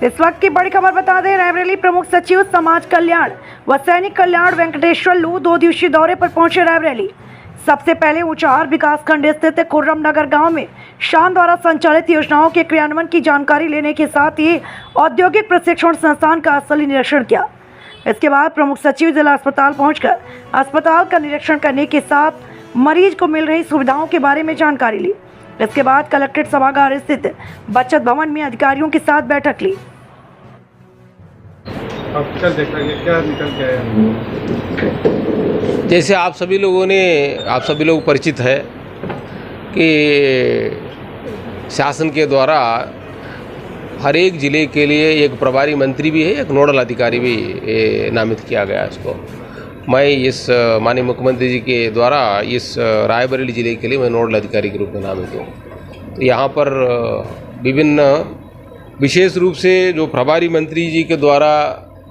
इस वक्त की बड़ी खबर बता दें, रायबरेली प्रमुख सचिव समाज कल्याण व सैनिक कल्याण वेंकटेश्वर लू 2 दिवसीय दौरे पर पहुंचे। रायबरेली सबसे पहले ऊंचाहार विकासखंड स्थित खुर्रम नगर गांव में शान द्वारा संचालित योजनाओं के क्रियान्वयन की जानकारी लेने के साथ ही औद्योगिक प्रशिक्षण संस्थान का स्थलीय निरीक्षण किया। इसके बाद प्रमुख सचिव जिला अस्पताल पहुंचकर अस्पताल का निरीक्षण करने के साथ मरीज को मिल रही सुविधाओं के बारे में जानकारी ली। इसके बाद कलेक्ट्रेट सभागार स्थित बचत भवन में अधिकारियों के साथ बैठक ली। अब क्या देखा क्या निकल के आया? जैसे आप सभी लोग परिचित है कि शासन के द्वारा हर एक ज़िले के लिए एक प्रभारी मंत्री भी है, एक नोडल अधिकारी भी नामित किया गया है। इसको मैं इस माननीय मुख्यमंत्री जी के द्वारा इस रायबरेली ज़िले के लिए मैं नोडल अधिकारी के रूप में नामित हूँ। तो यहाँ पर विभिन्न विशेष रूप से जो प्रभारी मंत्री जी के द्वारा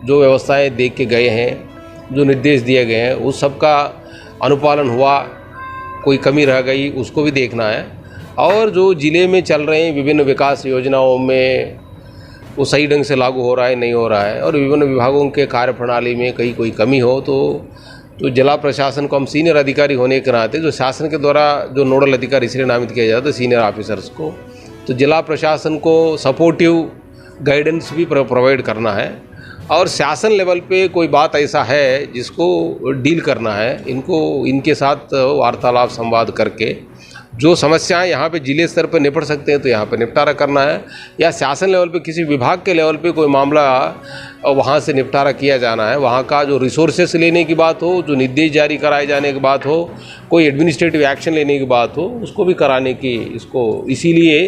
जो व्यवस्थाएं देख के गए हैं, जो निर्देश दिए गए हैं, उस सब का अनुपालन हुआ, कोई कमी रह गई उसको भी देखना है। और जो ज़िले में चल रहे हैं विभिन्न विकास योजनाओं में वो सही ढंग से लागू हो रहा है नहीं हो रहा है, और विभिन्न विभागों के कार्यप्रणाली में कहीं कोई कमी हो तो जिला प्रशासन को हम सीनियर अधिकारी होने के नाते जो शासन के द्वारा जो नोडल अधिकारी इसलिए नामित किया जाता है सीनियर ऑफिसर्स को, तो जिला प्रशासन को सपोर्टिव गाइडेंस भी प्रोवाइड करना है। और शासन लेवल पे कोई बात ऐसा है जिसको डील करना है, इनके साथ वार्तालाप संवाद करके जो समस्याएं यहाँ पे जिले स्तर पर निपट सकते हैं तो यहाँ पे निपटारा करना है, या शासन लेवल पे किसी विभाग के लेवल पे कोई मामला वहाँ से निपटारा किया जाना है। वहाँ का जो रिसोर्सेस लेने की बात हो, जो निर्देश जारी कराए जाने की बात हो, कोई एडमिनिस्ट्रेटिव एक्शन लेने की बात हो, उसको भी कराने की इसीलिए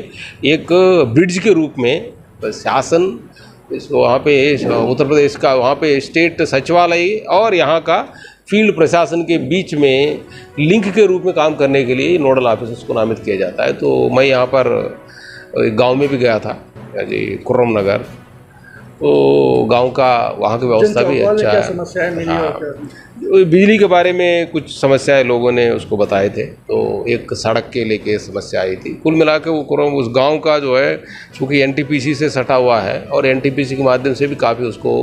एक ब्रिड्ज के रूप में शासन वहाँ पे उत्तर प्रदेश का वहाँ पे स्टेट सचिवालय और यहाँ का फील्ड प्रशासन के बीच में लिंक के रूप में काम करने के लिए नोडल ऑफिसर्स को नामित किया जाता है। तो मैं यहाँ पर गांव में भी गया था जी, खुर्रम नगर, तो गांव का वहाँ की व्यवस्था भी अच्छा है। हाँ, बिजली के बारे में कुछ समस्याएं लोगों ने उसको बताए थे, तो एक सड़क के लेके समस्या आई थी। कुल मिला के वो खुर्रम उस गांव का जो है चूँकि एनटीपीसी से सटा हुआ है और एनटीपीसी के माध्यम से भी काफ़ी उसको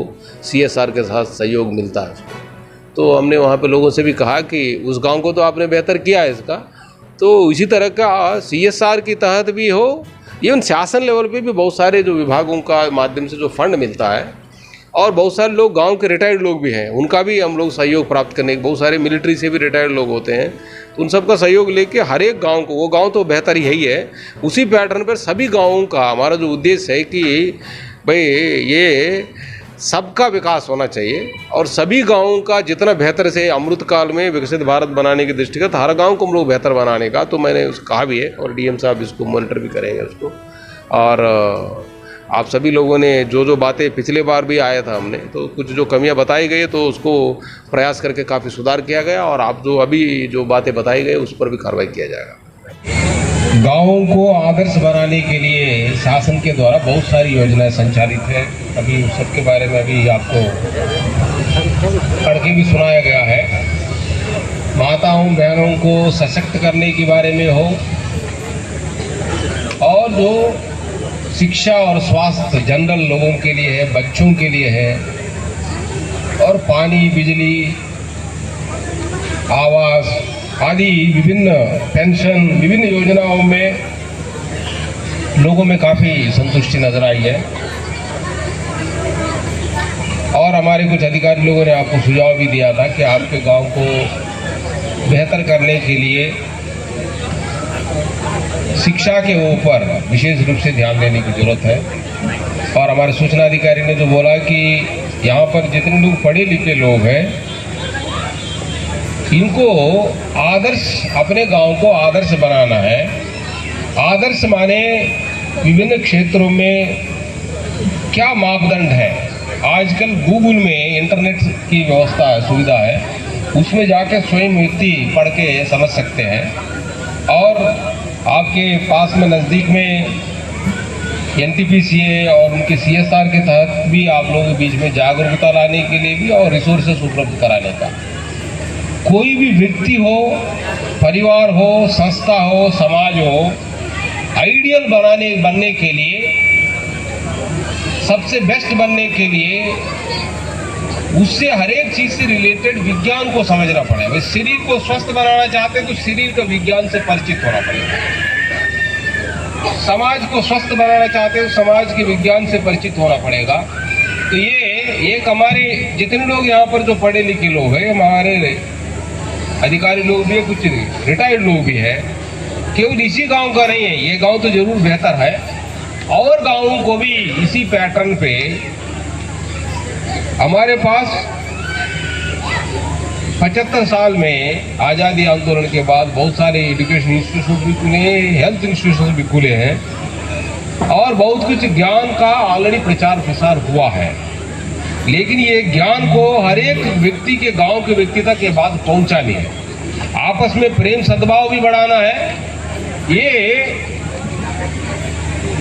सीएसआर के साथ सहयोग मिलता है उसको। तो हमने वहाँ पे लोगों से भी कहा कि उस गांव को तो आपने बेहतर किया है इसका, तो इसी तरह का सीएसआर के तहत भी हो, इवन शासन लेवल पे भी बहुत सारे जो विभागों का माध्यम से जो फंड मिलता है, और बहुत सारे लोग गांव के रिटायर्ड लोग भी हैं, उनका भी हम लोग सहयोग प्राप्त करने के, बहुत सारे मिलिट्री से भी रिटायर्ड लोग होते हैं, तो उन सब का सहयोग लेके हर एक गाँव को, वो गाँव तो बेहतर ही है, उसी पैटर्न पर सभी गाँवों का हमारा जो उद्देश्य है कि भाई ये सबका विकास होना चाहिए और सभी गाँवों का जितना बेहतर से अमृत काल में विकसित भारत बनाने की दृष्टिगत हर गांव को हम लोग बेहतर बनाने का, तो मैंने कहा भी है और डीएम साहब इसको मॉनिटर भी करेंगे उसको। और आप सभी लोगों ने जो बातें पिछले बार भी आया था हमने, तो कुछ जो कमियां बताई गई तो उसको प्रयास करके काफ़ी सुधार किया गया, और आप जो अभी जो बातें बताई गई उस पर भी कार्रवाई किया जाएगा। गाँवों को आदर्श बनाने के लिए शासन के द्वारा बहुत सारी योजनाएं संचालित है। अभी उस सब के बारे में अभी आपको पढ़ के भी सुनाया गया है। माताओं बहनों को सशक्त करने के बारे में हो, और जो शिक्षा और स्वास्थ्य जनरल लोगों के लिए है, बच्चों के लिए है, और पानी बिजली आवास आदि विभिन्न पेंशन विभिन्न योजनाओं में लोगों में काफ़ी संतुष्टि नजर आई है। और हमारे कुछ अधिकारी लोगों ने आपको सुझाव भी दिया था कि आपके गांव को बेहतर करने के लिए शिक्षा के ऊपर विशेष रूप से ध्यान देने की जरूरत है। और हमारे सूचना अधिकारी ने जो बोला कि यहाँ पर जितने लोग पढ़े लिखे लोग हैं, इनको आदर्श, अपने गांव को आदर्श बनाना है। आदर्श माने विभिन्न क्षेत्रों में क्या मापदंड है। आजकल गूगल में इंटरनेट की व्यवस्था है, सुविधा है, उसमें जाकर स्वयं व्यक्ति पढ़ के समझ सकते हैं। और आपके पास में नज़दीक में एनटीपीसी और उनके सीएसआर के तहत भी आप लोगों के बीच में जागरूकता लाने के लिए भी और रिसोर्सेस उपलब्ध कराने का। कोई भी व्यक्ति हो, परिवार हो, संस्था हो, समाज हो, आइडियल बनने के लिए सबसे बेस्ट बनने के लिए उससे हर एक चीज से रिलेटेड विज्ञान को समझना पड़ेगा। भाई शरीर को स्वस्थ बनाना चाहते हैं तो शरीर का विज्ञान से परिचित होना पड़ेगा। समाज को स्वस्थ बनाना चाहते हैं तो समाज के विज्ञान से परिचित होना पड़ेगा। तो ये एक हमारे जितने लोग यहाँ पर जो पढ़े लिखे लोग हैं, हमारे अधिकारी लोग भी है, कुछ रिटायर्ड लोग भी है, केवल इसी गांव का नहीं है, ये गांव तो जरूर बेहतर है, और गांवों को भी इसी पैटर्न पे हमारे पास 75 साल में आज़ादी आंदोलन के बाद बहुत सारे एजुकेशन इंस्टीट्यूशन भी खुले हैं, हेल्थ इंस्टीट्यूशन भी खुले हैं, और बहुत कुछ ज्ञान का ऑलरेडी प्रचार प्रसार हुआ है। लेकिन ये ज्ञान को हर एक व्यक्ति के गांव के व्यक्ति तक ये बात पहुंचानी है, आपस में प्रेम सद्भाव भी बढ़ाना है, ये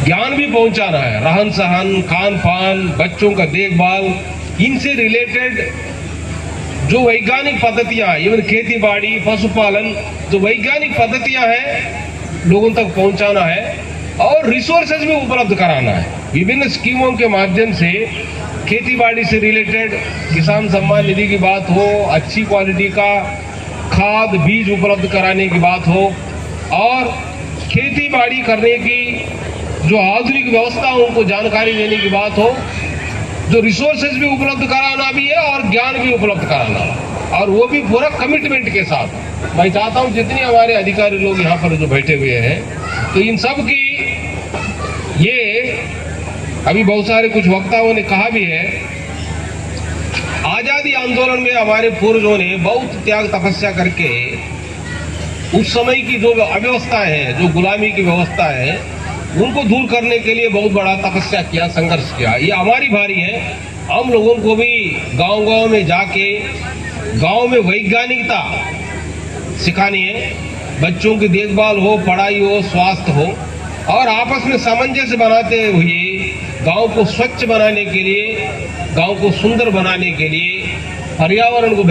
ज्ञान भी पहुंचाना है, रहन सहन, खान पान, बच्चों का देखभाल, इनसे रिलेटेड जो वैज्ञानिक पद्धतियां, इवन खेती बाड़ी, पशुपालन, जो वैज्ञानिक पद्धतियां हैं लोगों तक पहुंचाना है, और रिसोर्सेज भी उपलब्ध कराना है। विभिन्न स्कीमों के माध्यम से खेती बाड़ी से रिलेटेड किसान सम्मान निधि की बात हो, अच्छी क्वालिटी का खाद बीज उपलब्ध कराने की बात हो, और खेती बाड़ी करने की जो आधुनिक व्यवस्थाओं को जानकारी देने की बात हो, जो रिसोर्सेज भी उपलब्ध कराना भी है और ज्ञान भी उपलब्ध कराना, और वो भी पूरा कमिटमेंट के साथ। मैं चाहता हूँ जितने हमारे अधिकारी लोग यहाँ पर जो बैठे हुए हैं, तो इन सब की ये अभी बहुत सारे कुछ वक्ताओं ने कहा भी है, आजादी आंदोलन में हमारे पूर्वजों ने बहुत त्याग तपस्या करके उस समय की जो अव्यवस्था है, जो गुलामी की व्यवस्था है, उनको दूर करने के लिए बहुत बड़ा तपस्या किया, संघर्ष किया। ये हमारी भारी है, हम लोगों को भी गांव-गांव में जाके गांव में वैज्ञानिकता सिखानी है, बच्चों की देखभाल हो, पढ़ाई हो, स्वास्थ्य हो, और आपस में सामंजस्य बनाते हुए गांव को स्वच्छ बनाने के लिए, गांव को सुंदर बनाने के लिए, पर्यावरण को